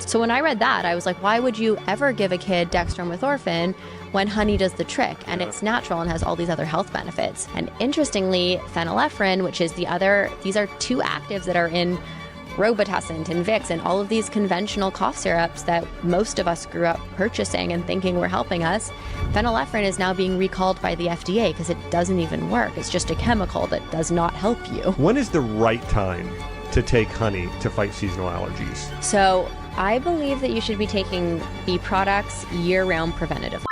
So when I read that, I was like, why would you ever give a kid dextromethorphan when honey does the trick? And it's natural and has all these other health benefits. And interestingly, phenylephrine, which is these are two actives that are in Robitussin and Vicks and all of these conventional cough syrups that most of us grew up purchasing and thinking were helping us. Phenylephrine is now being recalled by the FDA because it doesn't even work. It's just a chemical that does not help you. When is the right time to take honey to fight seasonal allergies? So I believe that you should be taking bee products year-round preventatively.